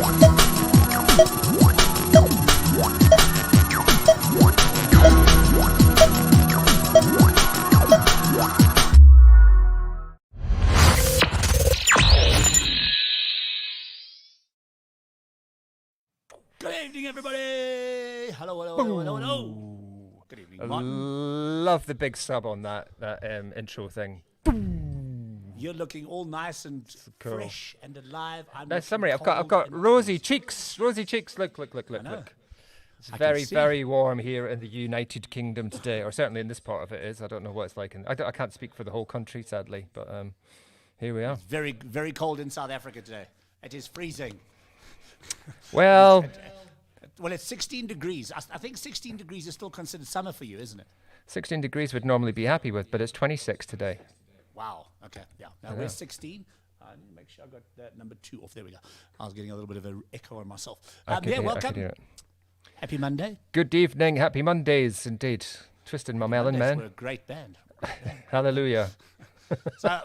Good evening, everybody. Hello. Good evening, Martin. Love the big sub on that intro thing. You're looking all nice and cool. fresh and alive. Nice summary. I've got rosy cheeks. Rosy cheeks. Look. It's very warm here in the United Kingdom today, or certainly in this part of it is. I don't know what it's like. I can't speak for the whole country, sadly, but here we are. It's very, very cold in South Africa today. It is freezing. Well, it's 16 degrees. I think 16 degrees is still considered summer for you, isn't it? 16 degrees would normally be happy with, but it's 26 today. Wow. Okay. Yeah. Now we're 16. Make sure I got that number 2 off. There we go. I was getting a little bit of an echo on myself. Welcome. Happy Monday. Good evening. Happy Mondays, indeed. Twisting my melon, man. We're a great band. Hallelujah. So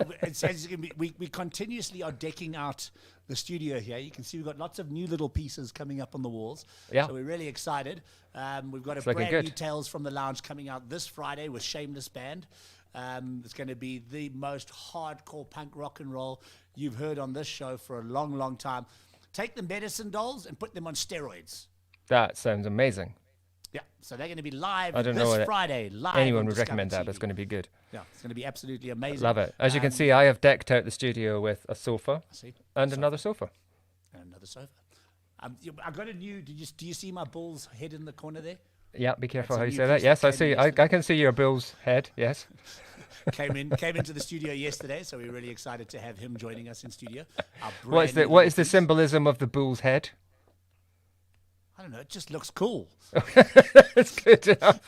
we continuously are decking out the studio here. You can see we've got lots of new little pieces coming up on the walls. Yeah. So we're really excited. We've got a brand new Tales from the Lounge coming out this Friday with Shameless Band. It's going to be the most hardcore punk rock and roll you've heard on this show for a long, long time. Take the medicine dolls and put them on steroids. That sounds amazing. Yeah, so they're going to be live I don't know this Friday. Live. Anyone would recommend that, but it's going to be good. Yeah, it's going to be absolutely amazing. Love it. As you can see, I have decked out the studio with a sofa and another sofa. And another sofa. I got a new. Do you see my bull's head in the corner there? Yeah, be careful how you say that. Yes, I see. I can see your bull's head. Yes. came into the studio yesterday, so we're really excited to have him joining us in studio. What is the symbolism of the bull's head? I don't know. It just looks cool. It's good enough.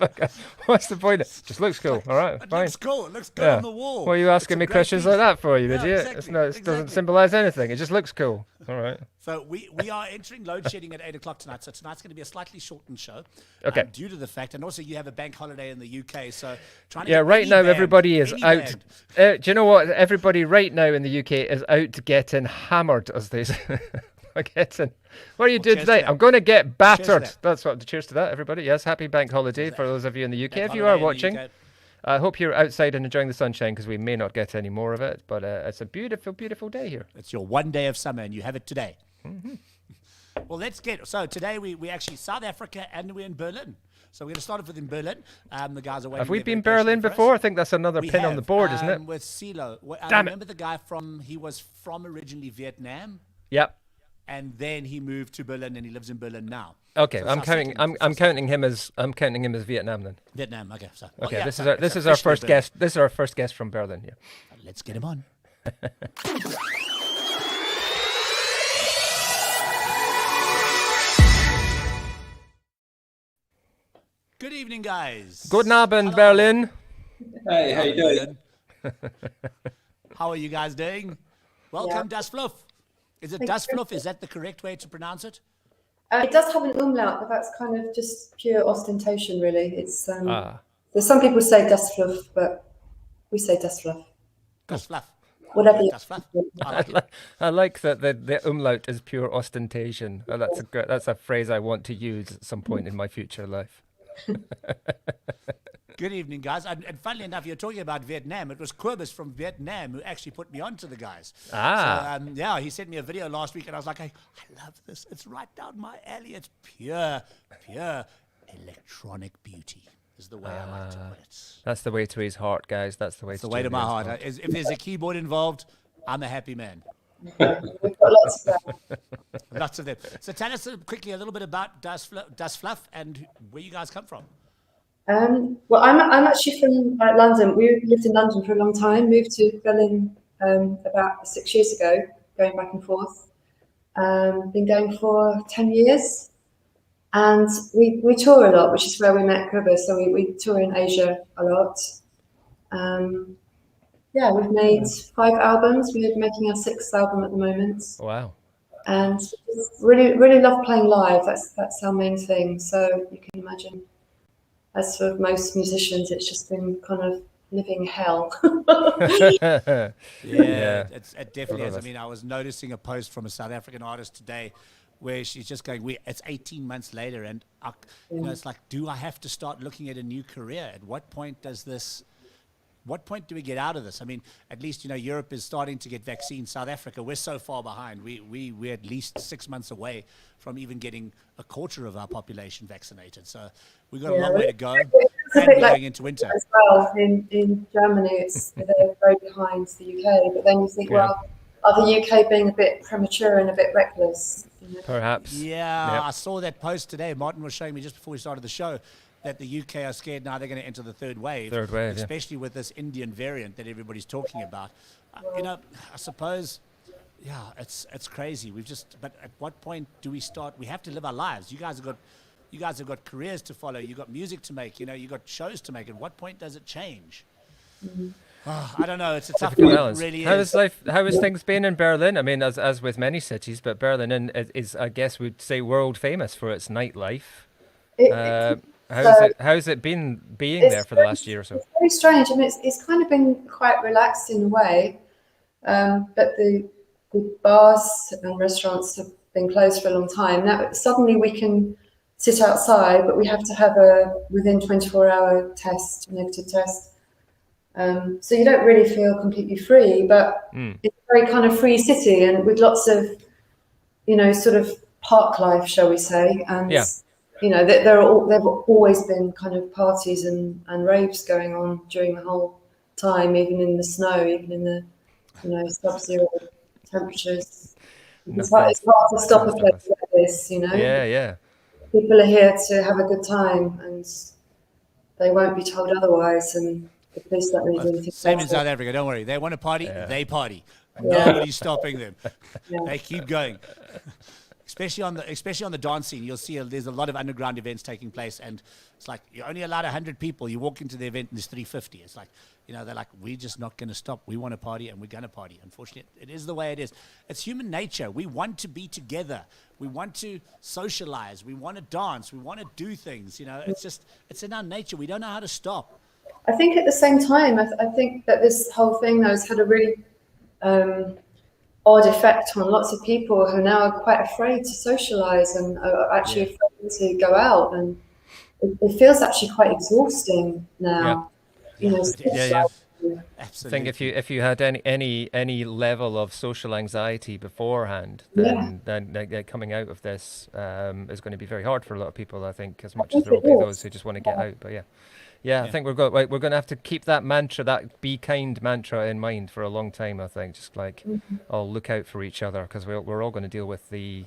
What's the point? It just looks cool. All right, fine. It looks cool. It looks good on the wall. What are you asking me questions like that for, you idiot? Exactly, It doesn't symbolize anything. It just looks cool. All right. So we are entering load shedding at 8 o'clock tonight. So tonight's going to be a slightly shortened show. Okay. Due to the fact, and also you have a bank holiday in the UK. So right now everybody is out. Do you know what? Everybody right now in the UK is out getting hammered, as they say. What are you doing today? I'm going to get battered. Cheers to that, everybody. Yes, happy bank holiday for those of you in the UK. If you are watching, I hope you're outside and enjoying the sunshine, because we may not get any more of it. But it's a beautiful, beautiful day here. It's your one day of summer, and you have it today. Mm-hmm. Well, so today we actually South Africa, and we're in Berlin. So we're going to start off with in Berlin. The guys are waiting. Have we been Berlin before? I think that's another pin on the board, isn't it? With CeeLo. Damn remember the guy he was from originally Vietnam. Yep. And then he moved to Berlin, and he lives in Berlin now. Okay, so I'm counting him as Vietnam then. Vietnam, okay. So, this is our first guest. This is our first guest from Berlin. Yeah. Let's get him on. Good evening, guys. Guten Abend, Berlin. Hey, how you doing? How are you guys doing? Welcome, Das Fluff. Is it Das Fluff? Is that the correct way to pronounce it? It does have an umlaut, but that's kind of just pure ostentation, really. It's there's some people say Das Fluff, but we say Das Fluff. Das Fluff. Whatever. Das Fluff. I like that the umlaut is pure ostentation. That's a phrase I want to use at some point in my future life. Good evening, guys. And funnily enough, you're talking about Vietnam. It was Quibus from Vietnam who actually put me onto the guys. So, he sent me a video last week, and I was like, I love this. It's right down my alley. It's pure electronic beauty is the way I like to put it. That's the way to his heart, guys. That's the way to my heart. If there's a keyboard involved, I'm a happy man. We've got lots of them. Lots of them. So tell us quickly a little bit about Das Fluff and where you guys come from. Well, I'm actually from London. We lived in London for a long time. Moved to Berlin about 6 years ago, going back and forth. Been going for 10 years, and we tour a lot, which is where we met Kuba. So we tour in Asia a lot. We've made 5 albums. We're making our 6th album at the moment. Wow! And really, really love playing live. That's our main thing. So you can imagine. As for most musicians, it's just been kind of living hell. It definitely is. I mean, I was noticing a post from a South African artist today where she's just going, it's 18 months later, and it's like, do I have to start looking at a new career? At what point do we get out of this? I mean, at least, Europe is starting to get vaccines. South Africa, we're so far behind. We're at least 6 months away from even getting a quarter of our population vaccinated. So we've got a long way to go. And we're going into winter. As well, in Germany, they're very behind the UK. But then you think, well, are the UK being a bit premature and a bit reckless? Perhaps. Yeah, I saw that post today. Martin was showing me just before we started the show that the UK are scared now they're going to enter the third wave, especially with this Indian variant that everybody's talking about. I suppose, it's crazy. But at what point do we start? We have to live our lives. You guys have got careers to follow. You've got music to make. You've got shows to make. At what point does it change? Mm-hmm. I don't know. It's a tough one. It really is. How has things been in Berlin? I mean, as with many cities, but Berlin is, I guess, we'd say world famous for its nightlife. How's it been being there for the last year or so? It's very strange. I mean, it's kind of been quite relaxed in a way, but the bars and restaurants have been closed for a long time. Now suddenly we can sit outside, but we have to have a within 24-hour negative test. So you don't really feel completely free, but it's a very kind of free city, and with lots of, sort of park life, shall we say, and there've always been kind of parties and raves going on during the whole time, even in the snow, even in the sub-zero temperatures. It's hard to stop a place like this, Yeah. People are here to have a good time, and they won't be told otherwise, and the police don't really do anything. Same in South Africa, don't worry. They want to party, they party. Nobody's stopping them. They keep going. Especially on the dance scene, you'll see there's a lot of underground events taking place, and it's like you're only allowed 100 people. You walk into the event and there's 350. It's like, they're like, we're just not going to stop. We want to party, and we're going to party. Unfortunately, it is the way it is. It's human nature. We want to be together. We want to socialize. We want to dance. We want to do things. It's in our nature. We don't know how to stop. I think at the same time, I think that this whole thing though has had a really odd effect on lots of people who now are quite afraid to socialise and are actually afraid to go out, and it feels actually quite exhausting now. Absolutely. I think if you had any level of social anxiety beforehand, then coming out of this is going to be very hard for a lot of people. I think, as much as there will be those who just want to get out, but I think we're going to have to keep that mantra, that be kind mantra, in mind for a long time. I think just like all look out for each other, because we're all going to deal with the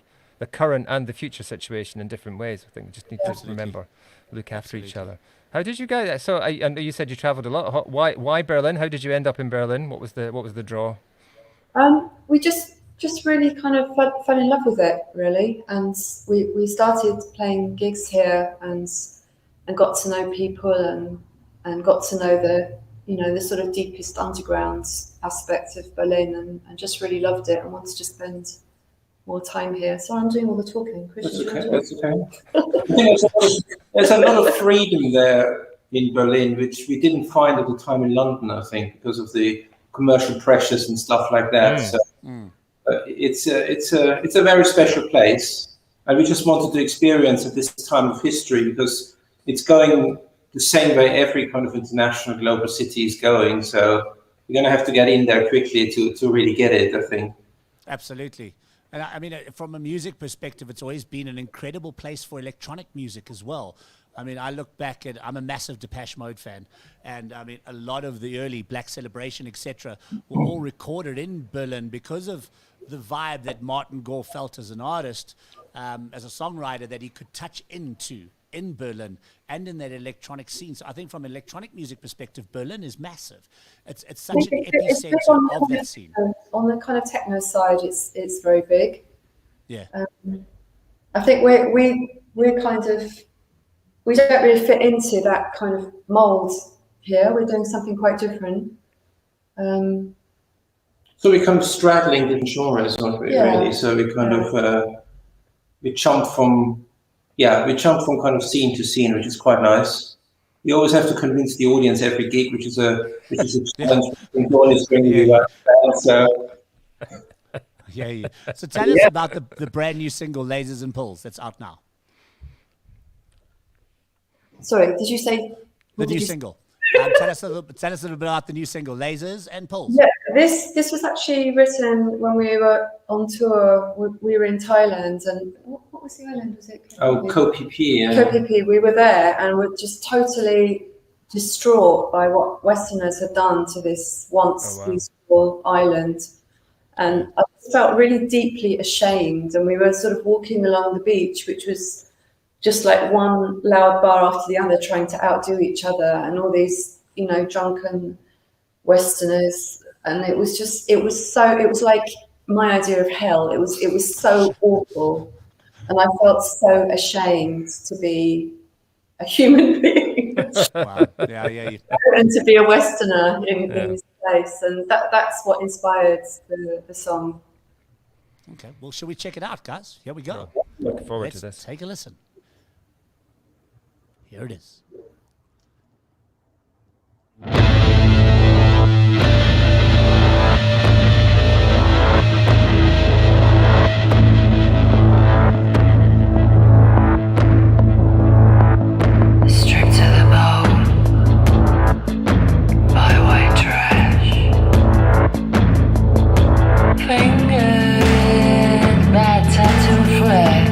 current and the future situation in different ways. I think we just need to remember, look after each other. How did you guys? So I know you said you travelled a lot. Why Berlin? How did you end up in Berlin? What was the draw? We just really kind of fell in love with it, really, and we started playing gigs here and got to know people and got to know the sort of deepest underground aspect of Berlin, and just really loved it and wanted to spend more time here. So I'm doing all the talking. Christian, that's okay. There's a lot of freedom there in Berlin, which we didn't find at the time in London, I think, because of the commercial pressures and stuff like that. So it's a very special place, and we just wanted to experience at this time of history, because it's going the same way every kind of international global city is going. So we're going to have to get in there quickly to really get it, I think. Absolutely. And I mean, from a music perspective, it's always been an incredible place for electronic music as well. I mean, I look back I'm a massive Depeche Mode fan, and I mean, a lot of the early Black Celebration, etc., were all recorded in Berlin because of the vibe that Martin Gore felt as an artist, as a songwriter, that he could touch into in Berlin and in that electronic scene. So I think from an electronic music perspective, Berlin is massive. It's such an epicenter of that scene. On the kind of techno side, it's very big. Yeah. I think we're kind of, we don't really fit into that kind of mold here. We're doing something quite different. So we kind of straddling the genres, aren't we, really? So we kind of, we jump from kind of scene to scene, which is quite nice. We always have to convince the audience every gig, which is a challenge. So hear you. So tell us about the brand new single, Lasers and Pills, that's out now. Sorry, did you say? The new single. Tell us a little bit about the new single, Lasers and Pills. Yeah, this was actually written when we were on tour. We were in Thailand, and what was the island? Was it? Koh Phi Phi. Yeah. Koh Phi Phi. We were there, and we're just totally distraught by what Westerners had done to this once peaceful island. And I felt really deeply ashamed. And we were sort of walking along the beach, which was just like one loud bar after the other, trying to outdo each other, and all these, drunken Westerners. And it was like my idea of hell. It was so awful. And I felt so ashamed to be a human being. Wow. Yeah. And to be a Westerner in this place. And that's what inspired the song. Okay, well, shall we check it out, guys? Here we go. Looking forward to this. Take a listen. Here it is. Stripped to the bone by white trash, fingered by tattooed flesh.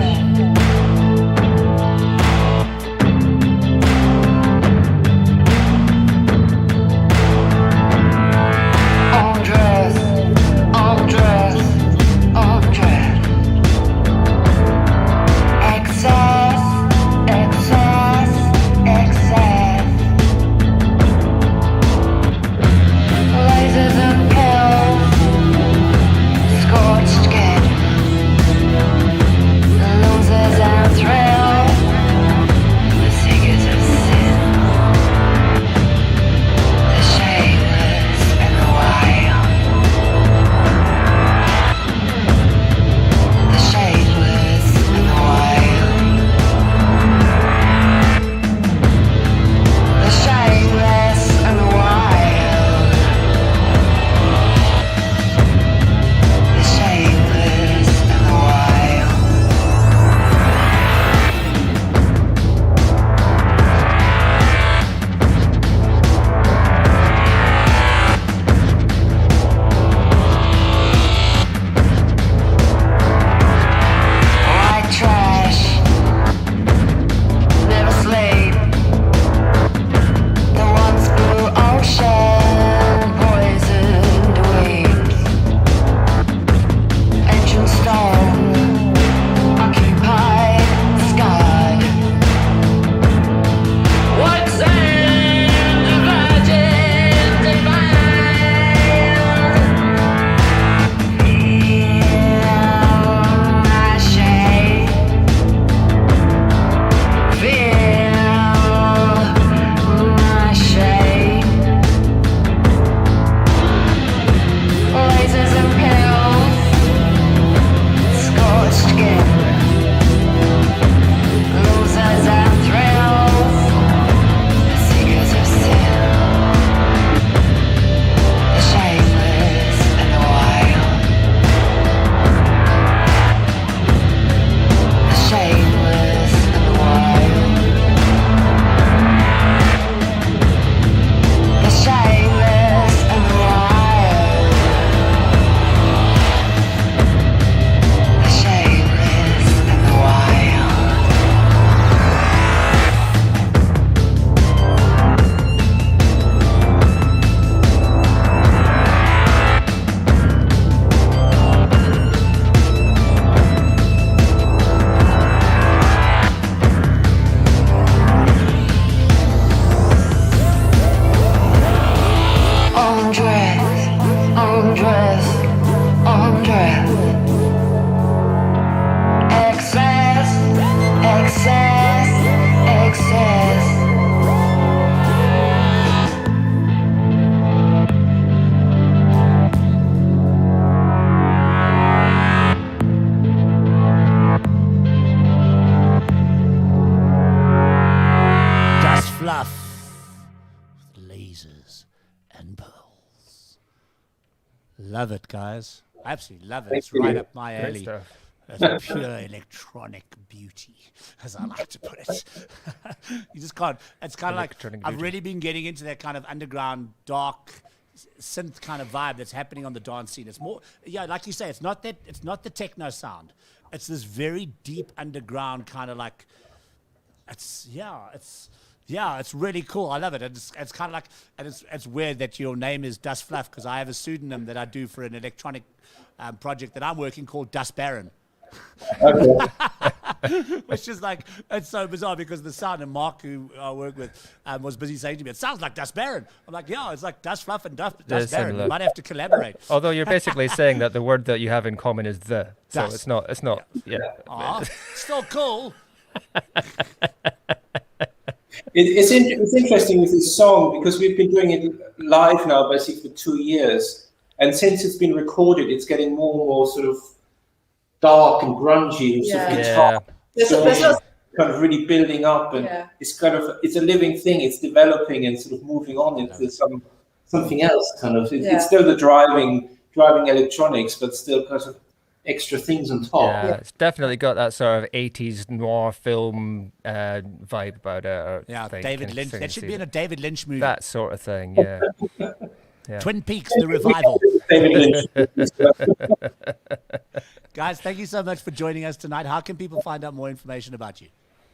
Love it, guys. I absolutely love it. It's right up my Great alley. stuff. It's pure electronic beauty, as I like to put it. You just can't. It's kind of like I've really been getting into that kind of underground, dark, synth kind of vibe that's happening on the dance scene. It's more, like you say, it's not the techno sound. It's this very deep underground kind of like. It's really cool. I love it. It's kind of like, and it's weird that your name is Dust Fluff, because I have a pseudonym that I do for an electronic project that I'm working called Dust Baron. Okay. Which is like, it's so bizarre because the sound, and Mark, who I work with, was busy saying to me, it sounds like Dust Baron. I'm like, yeah, it's like Dust Fluff and Dust Baron. We might have to collaborate. Although you're basically saying that the word that you have in common is the. So Dust. it's not. Yeah. Still cool. It's interesting with this song because we've been doing it live now basically for 2 years, and since it's been recorded, it's getting more and more sort of dark and grungy and sort of guitar. There's kind of really building up, and it's a living thing. It's developing and sort of moving on into something else. Kind of, it's still the driving electronics, but still kind of extra things on top. Yeah, it's definitely got that sort of 80s noir film vibe about it. David Lynch. That should be in a David Lynch movie. That sort of thing, yeah. Twin Peaks, the revival. David Lynch. Guys, thank you so much for joining us tonight. How can people find out more information about you?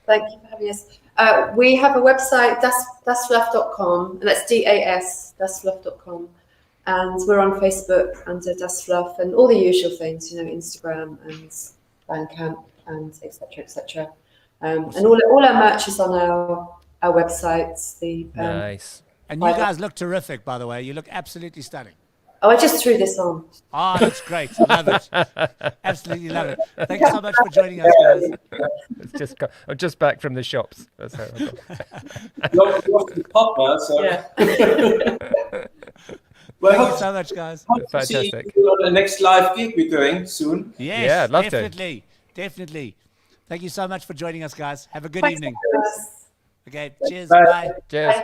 Thank you for having us. We have a website, dustfluff.com, and that's DAS, dustfluff.com. And we're on Facebook under Dust Fluff and all the usual things, Instagram and Bandcamp and etc. And all our merch is on our websites. Nice. And you guys look terrific, by the way. You look absolutely stunning. Oh, I just threw this on. Oh, that's great. I love it. Absolutely love it. Thank you so much for joining us, guys. I'm just back from the shops. That's how I go. You're off the pop now, so. Yeah. Well, thank you so much, guys. Fantastic. See you on the next live gig we're doing soon. Yes, yeah, I'd love definitely. Thank you so much for joining us, guys. Have a good evening. Okay, cheers. Bye. Cheers. Bye.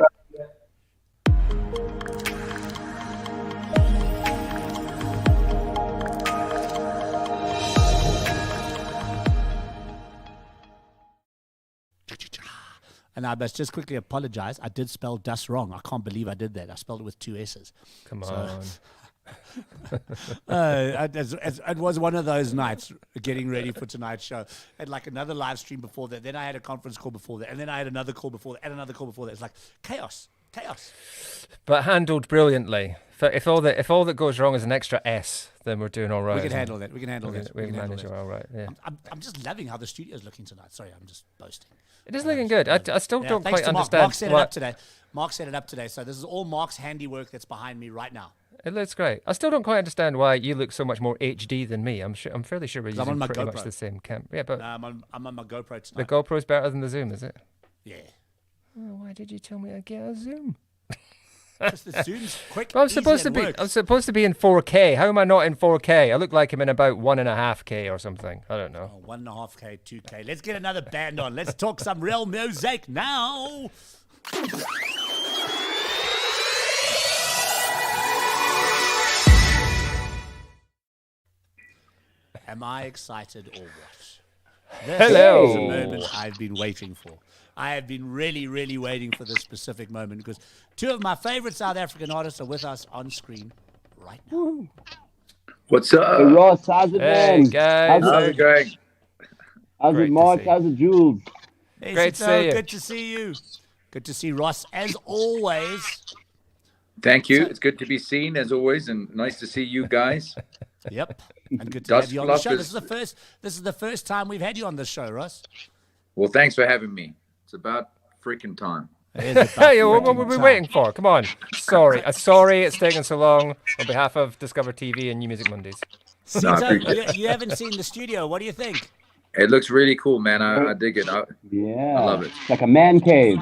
And I must just quickly apologize. I did spell dust wrong. I can't believe I did that. I spelled it with 2 S's. Come on. It was one of those nights getting ready for tonight's show. I had like another live stream before that. Then I had a conference call before that. And then I had another call before that. And another call before that. It's like chaos. But handled brilliantly. If all that goes wrong is an extra S, then we're doing all right. We can handle that. We can manage it all right. Yeah. I'm just loving how the studio's looking tonight. Sorry, I'm just boasting. It is looking good. I still don't quite understand. Mark set it up today. Mark set it up today. So this is all Mark's handiwork that's behind me right now. It looks great. I still don't quite understand why you look so much more HD than me. I'm fairly sure we're using pretty much the same camera. Yeah, but I'm on my GoPro tonight. The GoPro's better than the Zoom, is it? Yeah. Oh, why did you tell me to get a Zoom? Because the Zoom's quick. Well, I'm supposed to be in 4K. How am I not in 4K? I look like I'm in about 1.5K or something. I don't know. 1.5K, 2K. Let's get another band on. Let's talk some real music now. Am I excited or what? Hello. This is a moment I've been waiting for. I have been really, really waiting for this specific moment because 2 of my favorite South African artists are with us on screen right now. What's up? Hey Ross, how's it going? Guys. How's it going? How's it, Mark? How's it, Jules? Hey, Great to see you. Good to see you. Good to see Ross, as always. Thank you. It's good to be seen, as always, and nice to see you guys. Yep. And good to have you on the show. This is the first time we've had you on the show, Ross. Well, thanks for having me. It's about freaking time. Hey, what were we waiting for? Come on. Sorry it's taken so long on behalf of Discover TV and New Music Mondays. You haven't seen the studio. What do you think? It looks really cool, man. I dig it. I love it. It's like a man cave.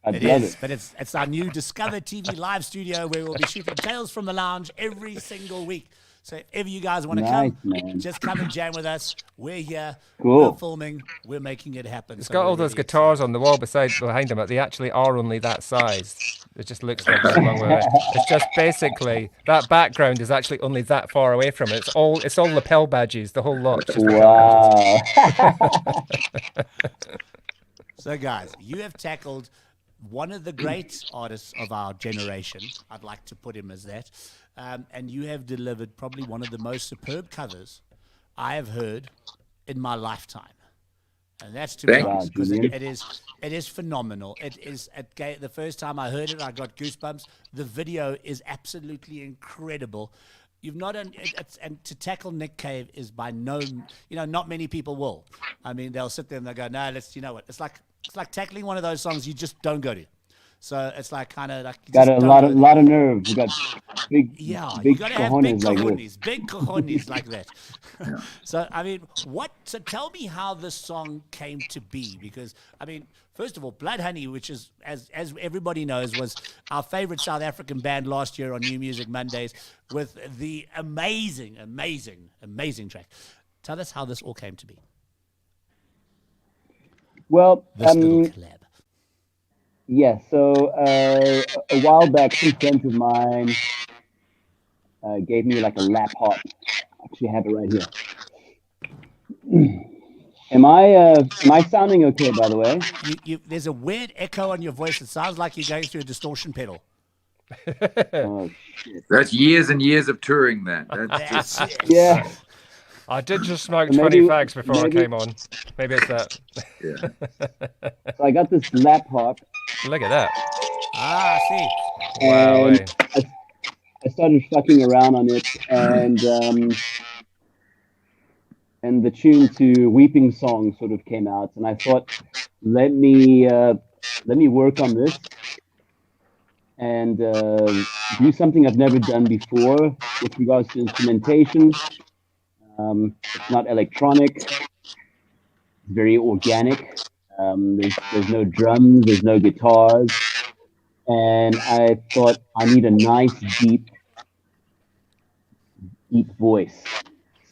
It is, but it's our new Discover TV live studio where we'll be shooting Tales from the Lounge every single week. So if ever you guys want to Nice, come, man. just come and jam with us. We're here. Cool. We're filming. We're making it happen. It's So got we're all those really guitars excited. on the wall behind him, but they actually are only that size. It just looks like they're long way away. It's just basically that background is actually only that far away from it. It's all lapel badges, the whole lot. It's just lapel Wow. So guys, you have tackled one of the great artists of our generation. I'd like to put him as that. And you have delivered probably one of the most superb covers I have heard in my lifetime. And that's to be Thank you. honest, because Julian. it is phenomenal. It is the first time I heard it, I got goosebumps. The video is absolutely incredible. You've not and to tackle Nick Cave is by not many people will. I mean, they'll sit there and they'll go, no, you know what? It's like tackling one of those songs you just don't go to. So it's like kind of like you Got just a don't lot go of there. lot of nerve. You got big You big got to have big cojones big cojones like that. So I mean, so tell me how this song came to be, because I mean, first of all, Blood Honey, which is as everybody knows, was our favorite South African band last year on New Music Mondays with the amazing track. Tell us how this all came to be. Well, This little collab. yeah, so a while back, some friends of mine gave me like a lap harp. I actually have it right here. Am I sounding okay, by the way? There's a weird echo on your voice. It sounds like you're going through a distortion pedal. Oh, shit. That's years and years of touring. That's it. Yeah. I did just smoke Maybe- 20 fags before I maybe- came on. Maybe it's that. Yeah. So I got this lap harp, Look at that. I see. Wow. and I started fucking around on it, and the tune to Weeping Song sort of came out, and I thought, let me work on this and do something I've never done before with regards to instrumentation. It's not electronic. It's very organic. There's no drums. There's no guitars. And I thought I need a nice deep voice.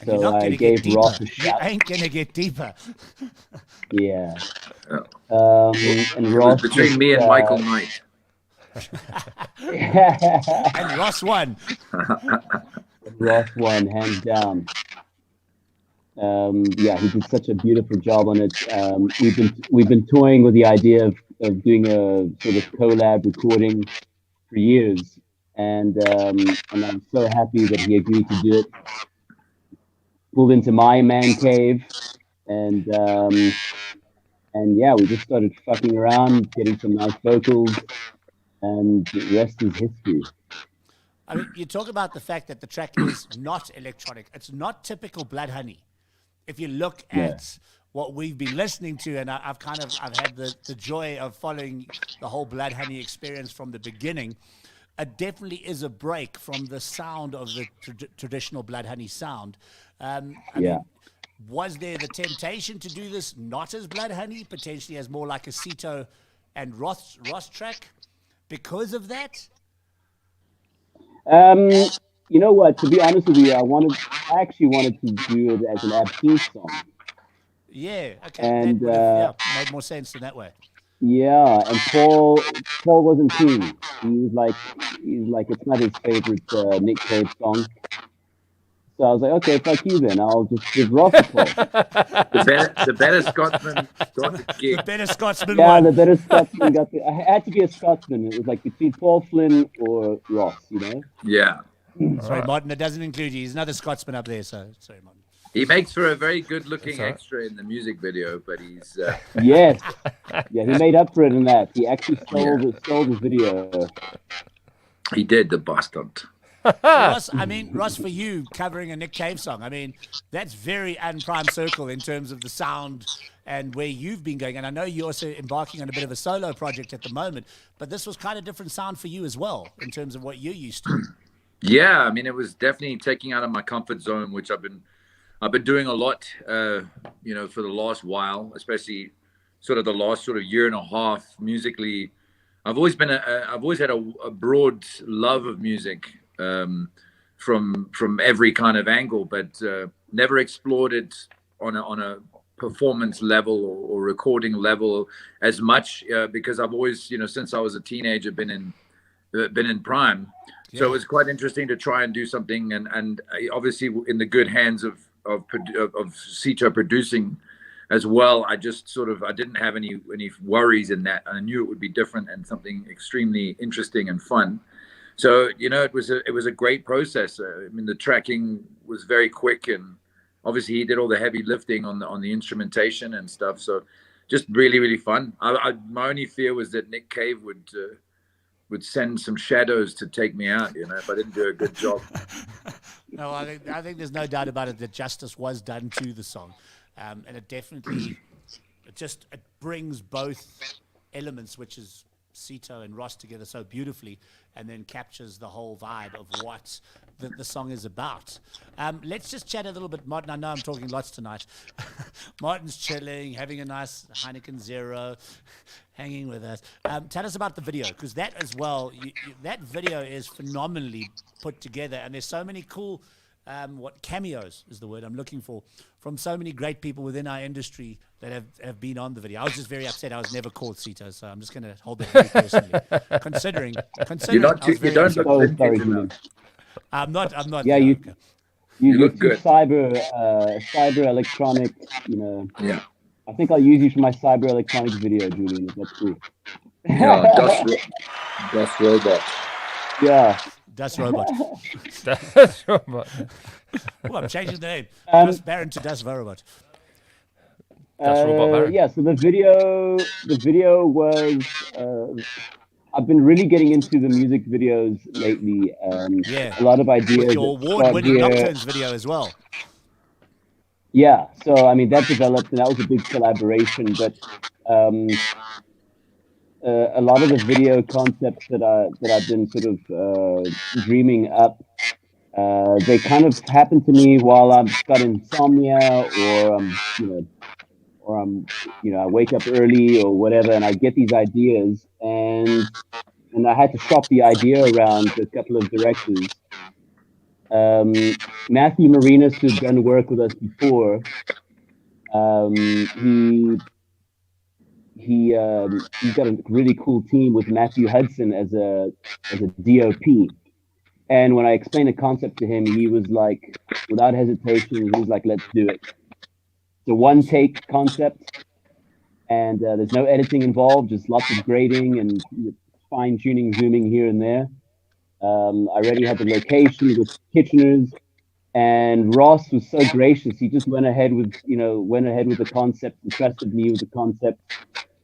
You're So not I gonna gave get Ross deeper. a You shot. ain't gonna get deeper. Yeah. Oh. And It was Ross between me and Michael Knight. And Ross won. Ross won, hands down. Yeah, he did such a beautiful job on it. We've been toying with the idea of doing a sort of collab recording for years, and I'm so happy that he agreed to do it. Pulled into my man cave, and yeah, we just started fucking around, getting some nice vocals, and the rest is history. I mean, you talk about the fact that the track is not electronic. It's not typical Blood Honey. If you look at what we've been listening to, and I've had the joy of following the whole Blood Honey experience from the beginning, it definitely is a break from the sound of the traditional Blood Honey sound. I mean, was there the temptation to do this not as Blood Honey, potentially as more like a Cito and Ross track because of that? You know what? To be honest with you, I actually wanted to do it as an Absinthe song. Yeah, okay. And, that would have made more sense in that way. Yeah, and Paul wasn't keen. He's like, it's not his favorite Nick Cave song. So I was like, okay, fuck you then. I'll just give Ross a call. The better Scotsman got the gig. The better Scotsman Yeah, won. the better Scotsman got the. I had to be a Scotsman. It was like between Paul Flynn or Ross, you know. Yeah. Sorry, Martin, it doesn't include you. He's another Scotsman up there, so sorry, Martin. He makes for a very good-looking extra in the music video, but he's Yes, yeah, he made up for it in that. He actually stole the video. he did, the bastard. Ross, for you covering a Nick Cave song, I mean, that's very Unprime Circle in terms of the sound and where you've been going. And I know you're also embarking on a bit of a solo project at the moment, but this was kind of different sound for you as well in terms of what you're used to. Yeah, I mean, it was definitely taking out of my comfort zone, which I've been doing a lot, for the last while, especially sort of the last year and a half musically. I've always had a broad love of music, from every kind of angle, but never explored it on a performance level or recording level as much, because I've always, since I was a teenager, been in Prime. So it was quite interesting to try and do something, and obviously in the good hands of Sito producing as well. I just I didn't have any worries in that, and I knew it would be different and something extremely interesting and fun. So it was a great process. I mean, the tracking was very quick, and obviously he did all the heavy lifting on the instrumentation and stuff. So just really, really fun. My only fear was that Nick Cave would send some shadows to take me out, if I didn't do a good job. No, I think there's no doubt about it that justice was done to the song, and it definitely it brings both elements, which is Sito and Ross, together so beautifully, and then captures the whole vibe of what the song is about. Let's just chat a little bit, Martin. I know I'm talking lots tonight. Martin's chilling, having a nice Heineken Zero, hanging with us. Tell us about the video, because that as well, that video is phenomenally put together, and there's so many cool cameos is the word I'm looking for, from so many great people within our industry that have been on the video. I was just very upset I was never called Sito, so I'm just going to hold that very personally. Considering you don't look vintage enough. I'm not. Yeah, you look good. Cyber electronic, Yeah. I think I'll use you for my cyber electronics video, Julian, if that's cool. Yeah, Dust Robot. Yeah. Dust Robot. Dust Robot. Oh, I'm changing the name. Chris Barron to Dust Robot. Dust Robot Barron. Yeah, so the video was I've been really getting into the music videos lately. A lot of ideas. With your award-winning Nocturnes video as well. Yeah, so I mean that developed, and that was a big collaboration. But a lot of the video concepts that I've been sort of dreaming up, they kind of happen to me while I've got insomnia, or I wake up early or whatever, and I get these ideas, and I had to shop the idea around a couple of directors. Matthew Marinas, who's done work with us before, he's got a really cool team with Matthew Hudson as a DOP. And when I explained the concept to him, he was like, without hesitation, he was like, "Let's do it." It's a one-take concept, and there's no editing involved, just lots of grading and fine-tuning, zooming here and there. I already had the location with Kitchener's, and Ross was so gracious. He just went ahead with the concept and trusted me with the concept.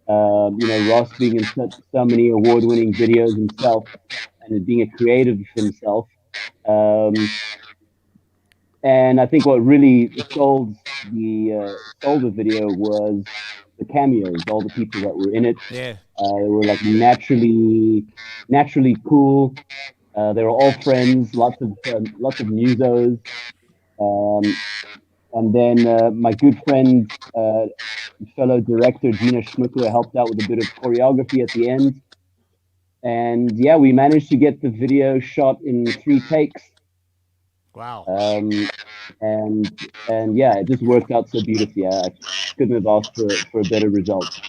Ross being in so many award-winning videos himself, and being a creative himself. And I think what really sold the video was the cameos, all the people that were in it. Yeah. They were like naturally cool. They were all friends, lots of musos. And then my good friend, fellow director Gina Schmucker helped out with a bit of choreography at the end. And yeah, we managed to get the video shot in 3 takes. Wow. And yeah, it just worked out so beautifully. I couldn't have asked for a better result.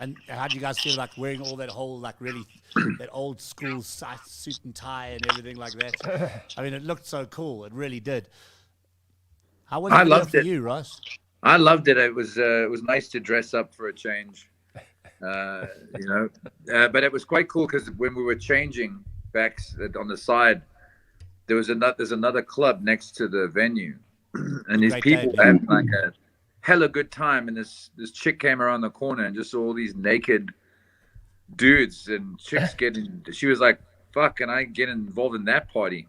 And how do you guys feel like wearing all that whole, like, really that old school suit and tie and everything like that? I mean, it looked so cool. It really did. How was it for you, Ross? I loved it. It was nice to dress up for a change, but it was quite cool because when we were changing back on the side, there's another club next to the venue, and these people had like a hella good time, and this chick came around the corner and just saw all these naked dudes and chicks getting. She was like, "Fuck, can I get involved in that party?"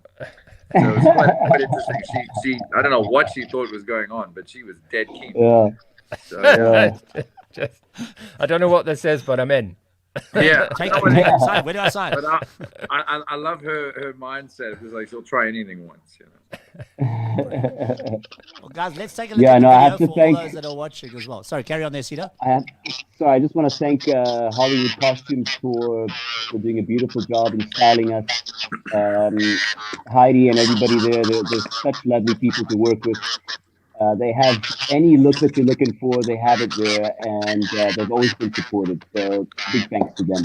So it was quite interesting. She I don't know what she thought was going on, but she was dead keen. Yeah. So, yeah. I don't know what this is, but I'm in. Yeah, Take it. Sign. Where do I sign? But I love her mindset. It's like she'll try anything once. Well, guys, let's take a look at the I have video to for all those that are watching as well. Sorry, carry on there, Cedar. I just want to thank Hollywood Costumes for doing a beautiful job in styling us. Heidi and everybody there, they're such lovely people to work with. They have any look that you're looking for, they have it there, and they've always been supported. So big thanks to them.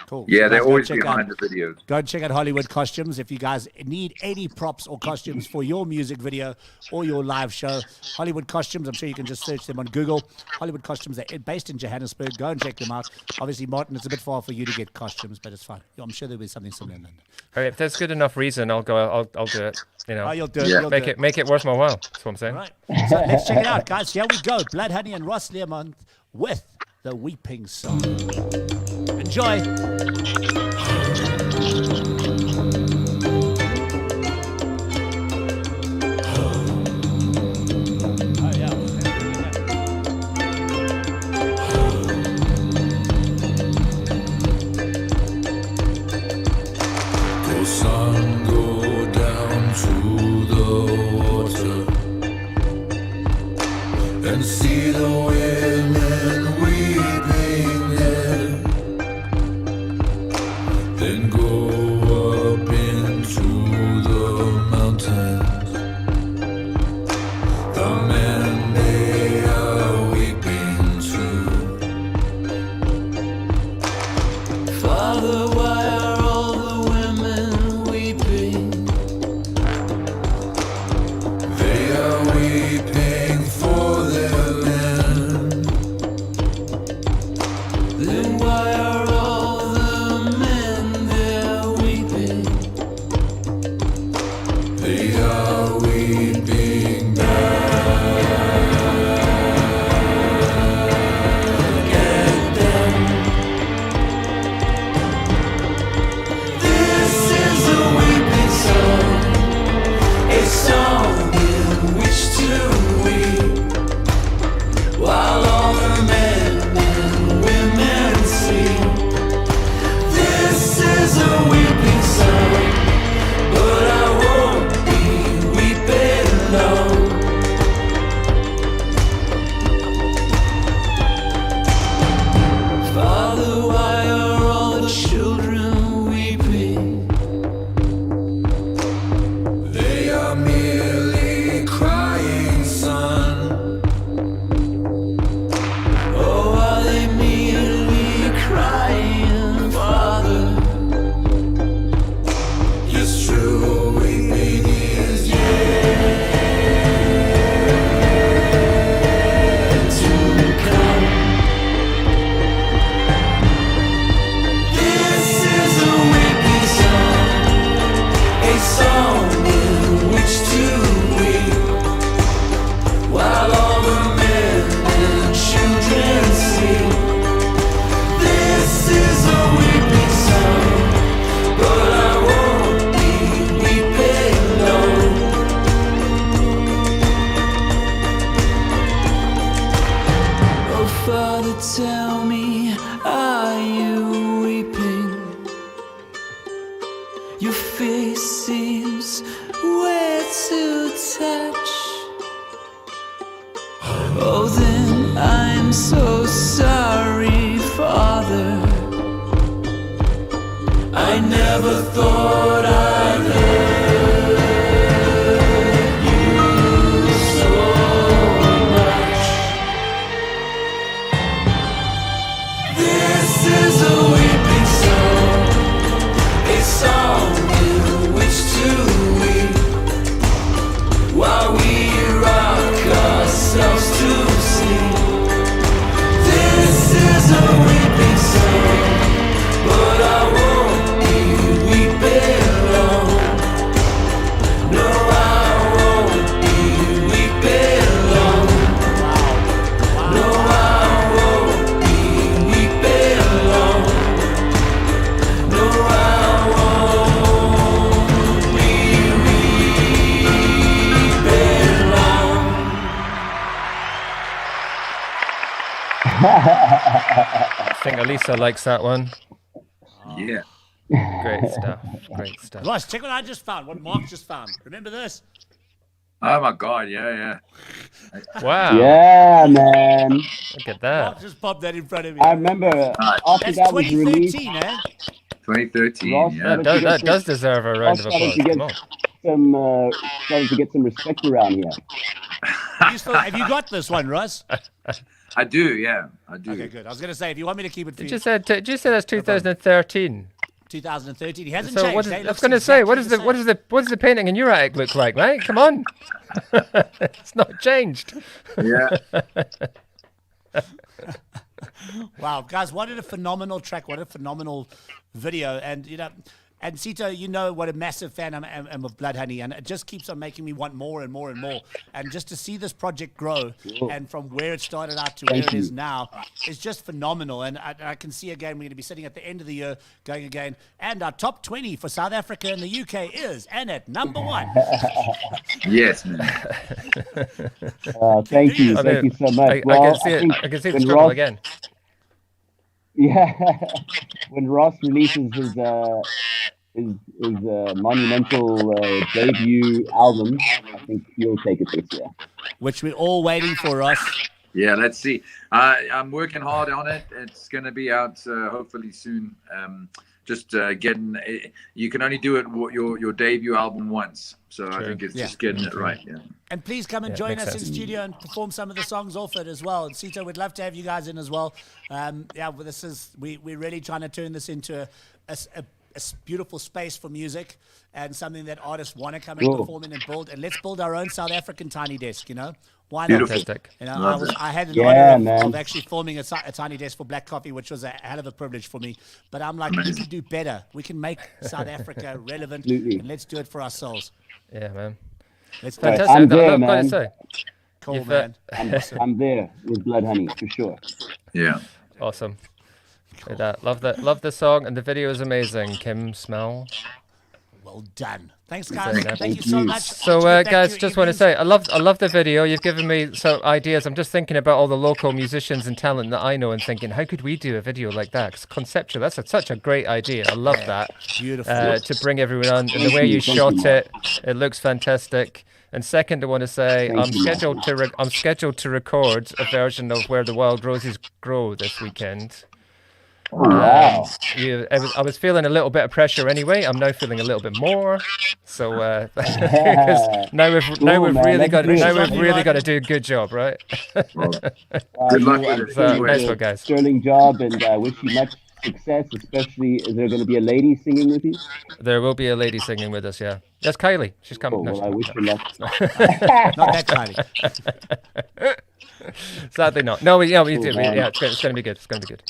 Cool. Yeah, So they're guys, always behind the videos. Go and check out Hollywood Costumes. If you guys need any props or costumes for your music video or your live show, Hollywood Costumes, I'm sure you can just search them on Google. Hollywood Costumes, they're based in Johannesburg. Go and check them out. Obviously, Martin, it's a bit far for you to get costumes, but it's fine. I'm sure there'll be something similar in London. All right, if there's good enough reason, I'll go. I'll do it. You know, Oh, you'll do it. Yeah. You'll make do it make it worth my while. That's what I'm saying. All right. So let's check it out, guys. Here we go. Blood Honey and Ross Learmonth with the Weeping Song. Enjoy. And see the women weeping there, then go up into the mountains. The men they are weeping too. Father, why are all the women weeping? They are weeping for their land. Then why are all the men there weeping? They are weeping back at them. This is a weeping song, a song in which to weep, while all the men and women sing. This is a weeping song, but I won't be weeping long. Father, why are all the children weeping? They are merely crying, son. Oh, are they merely crying, Father? Yes, true weeping is yet to come. This is a weeping song, a song in which to weep, while all the men and children sing. This is a weeping song, but I won't be weeping long. Oh, Father, tell me, are you weeping? Your face seems wet to touch. Oh, then I'm so sorry, Father. I never thought I'd hurt you so much. This is a weeping song, a song in which to weep, while we rock ourselves to sleep. This is a weeping song, but I won't be weeping long. I think Elisa likes that one. Yeah. Great stuff. Great stuff. Ross, check what I just found. What Mark just found. Remember this? Oh my God! Yeah. Wow. Yeah, man. Look at that. Mark just popped that in front of me. I remember after That's that was released, 2013, eh? 2013. Ross Yeah. That does deserve a round of applause. Come on. Started to get some respect around here. Have you got this one, Russ? I do. Yeah, I do. Okay, good. I was going to say, if you want me to keep it for Did you say that's 2013? 2013. He hasn't So changed. I was going to say, what does the painting in your attic look like, mate? Come on. It's not changed. Yeah. Wow, guys, what a phenomenal track. What a phenomenal video. And, and Sito, you know what a massive fan I am of Blood Honey, and it just keeps on making me want more and more and more. And just to see this project grow, and from where it started out to where it is now, is just phenomenal. And I can see again, we're going to be sitting at the end of the year going again. And our top 20 for South Africa and the UK is, and at number 1. Yes, man. Thank you. Thank you so much. I can see the struggle again. Yeah, when Ross releases his monumental debut album, I think he'll take it this year. Which we're all waiting for, Ross. Yeah, let's see. I'm working hard on it. It's going to be out hopefully soon. Getting. You can only do it your debut album once, so I think it's just getting it right. Yeah. And please come and join us in studio and perform some of the songs off it as well. And Sito, we'd love to have you guys in as well. We're really trying to turn this into a beautiful space for music and something that artists want to come and perform in and build. And let's build our own South African tiny desk. Why not? Fantastic. I had the honor of actually filming a tiny desk for Black Coffee, which was a hell of a privilege for me. But I'm like, we can do better. We can make South Africa relevant, and let's do it for ourselves. Yeah, man. It's fantastic. I'm there, man. Cool, man. I'm there with Blood Honey for sure. Yeah. Awesome. Like that. Love the song, and the video is amazing. Kim Smell. Well done. Thanks, guys. Thank you so much. So, guys, just want to say, I love the video. You've given me some ideas. I'm just thinking about all the local musicians and talent that I know, and thinking, how could we do a video like that? Because conceptual, that's such a great idea. I love that. Beautiful. To bring everyone on, and the way you shot it, it looks fantastic. And second, I want to say I'm scheduled to record a version of Where the Wild Roses Grow this weekend. Wow. I was feeling a little bit of pressure anyway. I'm now feeling a little bit more. So because now we've really got to do a good job, right? Good luck with it. Nice one, guys. Sterling job, and I wish you much success. Especially, is there going to be a lady singing with you? There will be a lady singing with us. Yeah, that's Kylie. She's coming. Well, I wish you luck. Not that Kylie. Sadly not. No, we do. Yeah, it's going to be good. It's going to be good.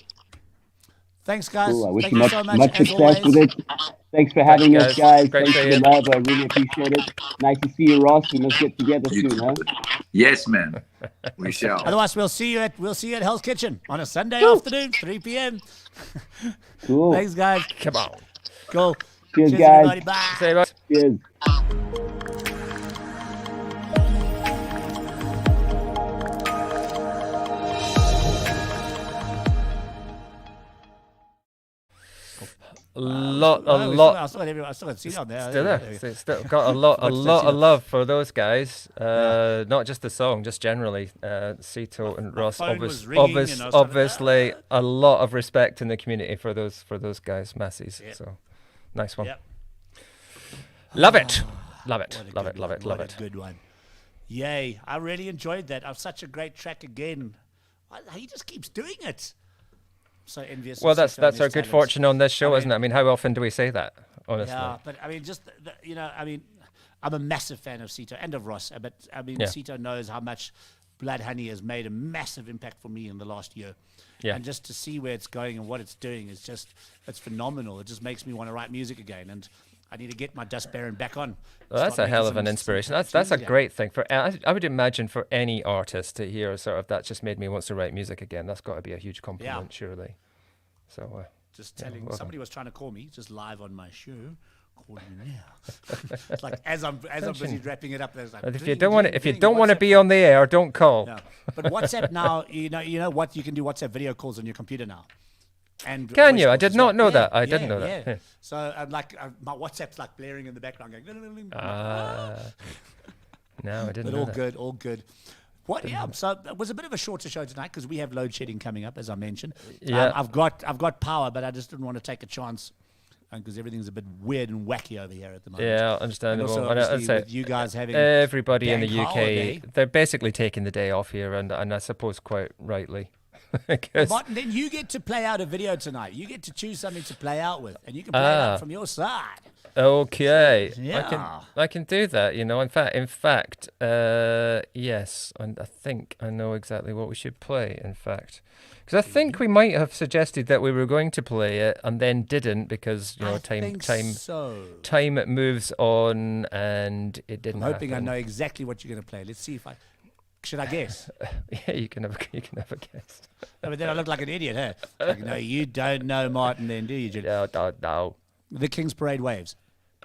Thanks, guys. Cool. I wish Thank you you so much. much success with it. Thanks for having us, guys. Great Thanks for the love. I really appreciate it. Nice to see you, Ross. We must get together soon, huh? Yes, man. We shall. Otherwise, we'll see you at Hell's Kitchen on a Sunday afternoon, 3 p.m. Cool. Thanks, guys. Come on. Cool. Cheers, guys. Everybody. Bye. Say bye. Cheers. I still got seen on there. Still there. It's still got a lot of love for those guys. Not just the song, just generally. Sito and Ross, obviously, a lot of respect in the community for those guys, Massies. Yeah. So, nice one. Yep. Love it. Love it. Love it. What a good one. Yay! I really enjoyed that. Such a great track again. He just keeps doing it. So envious. Well, that's our good fortune on this show, isn't it? I mean, how often do we say that? Honestly. Yeah, but I mean, I'm a massive fan of Sito and of Ross. But I mean, Sito knows how much Blood Honey has made a massive impact for me in the last year. Yeah. And just to see where it's going and what it's doing it's phenomenal. It just makes me want to write music again. And I need to get my Dust Baron back on. Well, that's a hell of an inspiration. That's a great thing for. I would imagine for any artist to hear sort of that just made me want to write music again. That's got to be a huge compliment, surely. So just telling somebody was trying to call me just live on my show. Call me now. It's like as I'm busy wrapping it up. There's like, if you don't want to be on the air, don't call. Yeah. But WhatsApp now, you know what, you can do WhatsApp video calls on your computer now. And can you? I calls did as not well. know that. Yeah, I didn't know that. Yeah. So my WhatsApp's like blaring in the background going. No, I didn't But know all that. good, all good. What? Yeah. So it was a bit of a shorter show tonight because we have load shedding coming up, as I mentioned. Yeah. I've got power, but I just didn't want to take a chance because everything's a bit weird and wacky over here at the moment. Yeah, And understandable. also, And obviously, I'd with say you guys having everybody in the bank UK, holiday. they're basically taking the day off here, and I suppose quite rightly. Well, 'Cause- Martin, then you get to play out a video tonight. You get to choose something to play out with, and you can play it out from your side. Okay, Yeah. I can do that. In fact, yes, and I think I know exactly what we should play. In fact, because I think we might have suggested that we were going to play it and then didn't because I time think time so. time moves on and it I'm didn't. hoping I happen. know exactly what you're going to play. Let's see if I. Should I guess? Yeah, you can have a guess. No, but then I look like an idiot, huh? Like, no, you don't know Martin then, do you, Julian? No. The King's Parade Waves.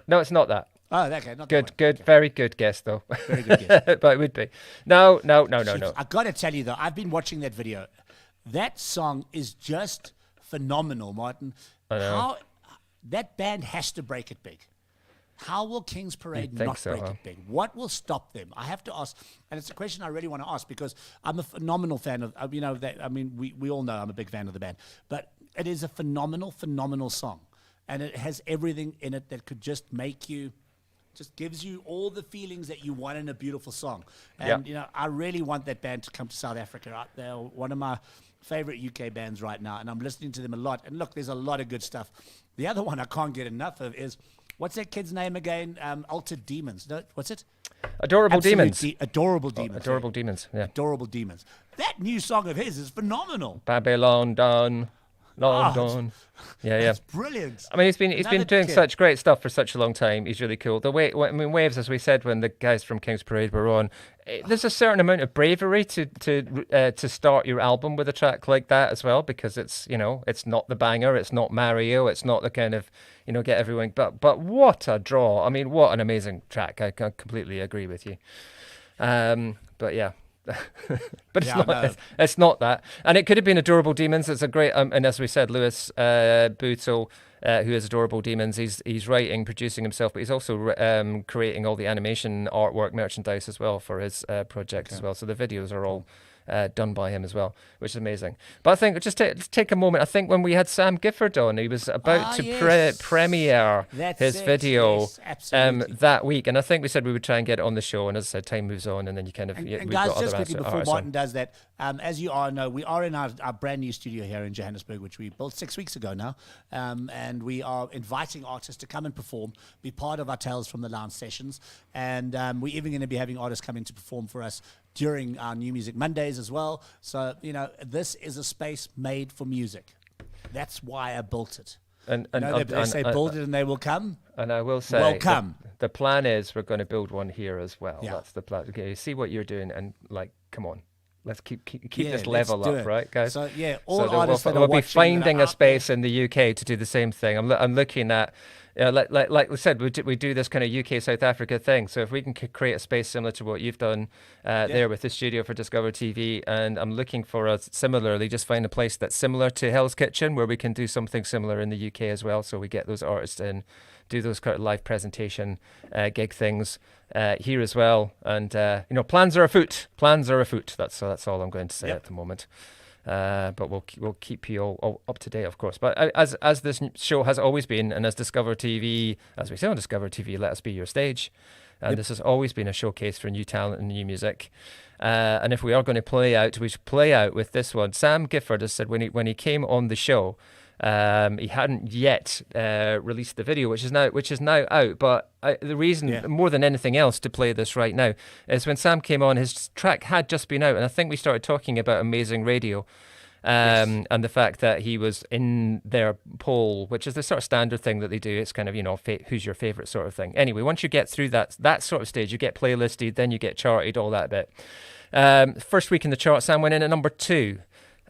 No, it's not that. Oh, okay. Not Good, very good guess though. Very good guess. But it would be. No. I got to tell you, though, I've been watching that video. That song is just phenomenal, Martin. I know. How that band has to break it big. How will King's Parade You'd think not so, break huh? it big? What will stop them? I have to ask, and it's a question I really want to ask because I'm a phenomenal fan of, we all know I'm a big fan of the band, but it is a phenomenal song. And it has everything in it that could just make you, just gives you all the feelings that you want in a beautiful song. And, I really want that band to come to South Africa. They're one of my favorite UK bands right now, and I'm listening to them a lot. And look, there's a lot of good stuff. The other one I can't get enough of is, what's that kid's name again? Altered Demons. No, what's it? Adorable Absolute Demons. Adorable Demons. Adorable Demons. Yeah. Adorable Demons. That new song of his is phenomenal. Babylon done. London. Yeah. It's brilliant. I mean, he's been Another doing kid. such great stuff for such a long time. He's really cool. Waves, as we said when the guys from King's Parade were on, there's a certain amount of bravery to start your album with a track like that as well, because it's it's not the banger, it's not Mario, it's not the kind of get everyone. But what a draw! I mean, what an amazing track. I completely agree with you. But yeah. But it's not that, and it could have been Adorable Demons. It's a great and as we said, Lewis Bootle, who is Adorable Demons, he's writing, producing himself, but he's also creating all the animation artwork, merchandise as well for his project as well. So the videos are all done by him as well, which is amazing. But I think just take a moment. I think when we had Sam Gifford on, he was about to premiere his video that week, and I think we said we would try and get it on the show. And as I said, time moves on, and then you kind of And we've guys, got just other quickly artists before on. Martin does that, as you all know, we are in our brand new studio here in Johannesburg, which we built 6 weeks ago now, and we are inviting artists to come and perform, be part of our Tales from the Lounge sessions, and we're even going to be having artists come in to perform for us during our New Music Mondays as well. So, this is a space made for music. That's why I built it. And they say build it and they will come. And I will say, welcome. The plan is we're going to build one here as well. Yeah. That's the plan. Okay, you see what you're doing, and come on, let's keep Yeah, this let's level do up, it. right, guys? So So artists that are we'll be watching that finding are a out there- space in the UK to do the same thing. I'm looking at. Like we said, we do this kind of UK South Africa thing. So if we can create a space similar to what you've done there with the studio for Discover TV, and I'm looking for us similarly, just find a place that's similar to Hell's Kitchen where we can do something similar in the UK as well. So we get those artists in, do those kind of live presentation gig things here as well. And plans are afoot. Plans are afoot. That's all I'm going to say at the moment. But we'll keep you all up to date, of course. But as this show has always been, and as Discover TV, as we say on Discover TV, let us be your stage. And this has always been a showcase for new talent and new music. And if we are going to play out, we should play out with this one. Sam Gifford has said when he came on the show, he hadn't yet released the video, which is now out. But the reason, more than anything else, to play this right now is when Sam came on, his track had just been out, and I think we started talking about Amazing Radio. And the fact that he was in their poll, which is the sort of standard thing that they do. It's kind of, who's your favorite sort of thing. Anyway, once you get through that sort of stage, you get playlisted, then you get charted, all that bit. First week in the chart, Sam went in at number 2.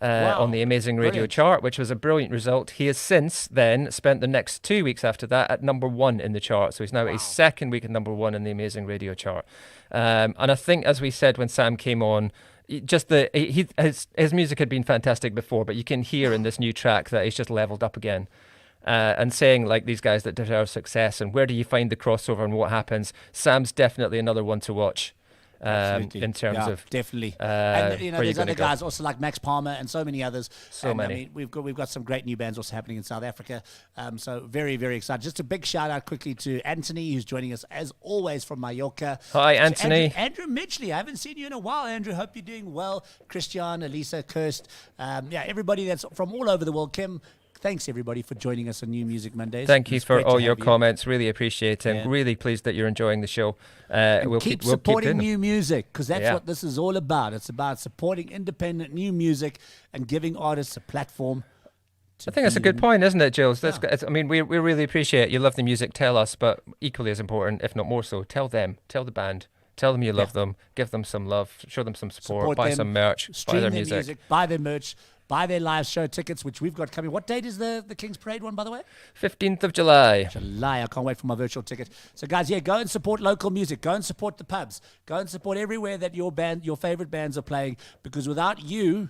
On the Amazing Radio chart, which was a brilliant result. He has since then spent the next 2 weeks after that at number 1 in the chart. So he's now at his second week at number 1 in the Amazing Radio chart. And I think, as we said when Sam came on, just his music had been fantastic before, but you can hear in this new track that he's just leveled up again. And saying like these guys that deserve success, and where do you find the crossover and what happens? Sam's definitely another one to watch. In terms of definitely, and there's other guys also like Max Palmer and so many others. Many. I mean, we've got some great new bands also happening in South Africa. So very, very excited. Just a big shout out quickly to Anthony, who's joining us as always from Mallorca. Hi, Anthony. Andrew Mitchley. I haven't seen you in a while, Andrew. Hope you're doing well. Christian, Elisa, Kirst, everybody that's from all over the world. Kim. Thanks, everybody, for joining us on New Music Mondays. Thank you for all your comments. Really appreciate it. Really pleased that you're enjoying the show. We'll keep supporting new music, because that's what this is all about. It's about supporting independent new music and giving artists a platform. I think that's a good point, isn't it, Jules? I mean, we really appreciate it. You love the music, tell us, but equally as important, if not more so, tell them, tell the band. Tell them you love them, give them some love, show them some support buy them, some merch, buy their music, buy their merch. Buy their live show tickets, which we've got coming. What date is the King's Parade one, by the way? 15th of July. I can't wait for my virtual ticket. So, guys, go and support local music. Go and support the pubs. Go and support everywhere that your favorite bands are playing, because without you,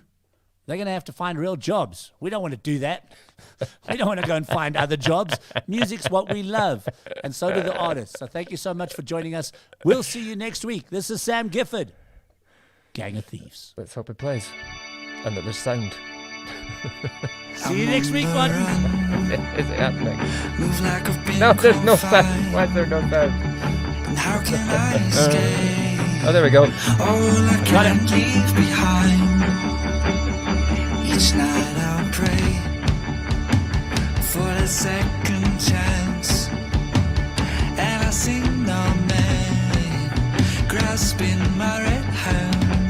they're going to have to find real jobs. We don't want to do that. We don't want to go and find other jobs. Music's what we love, and so do the artists. So thank you so much for joining us. We'll see you next week. This is Sam Gifford, Gang of Thieves. Let's hope it plays and that there's sound. See you next week, Martin. Is it happening? No, there's no sound. Why is there no sound? How can I escape? Oh, there we go. All I can leave behind. Each night I'll pray for a second chance, and I sing amen, grasping my red hand.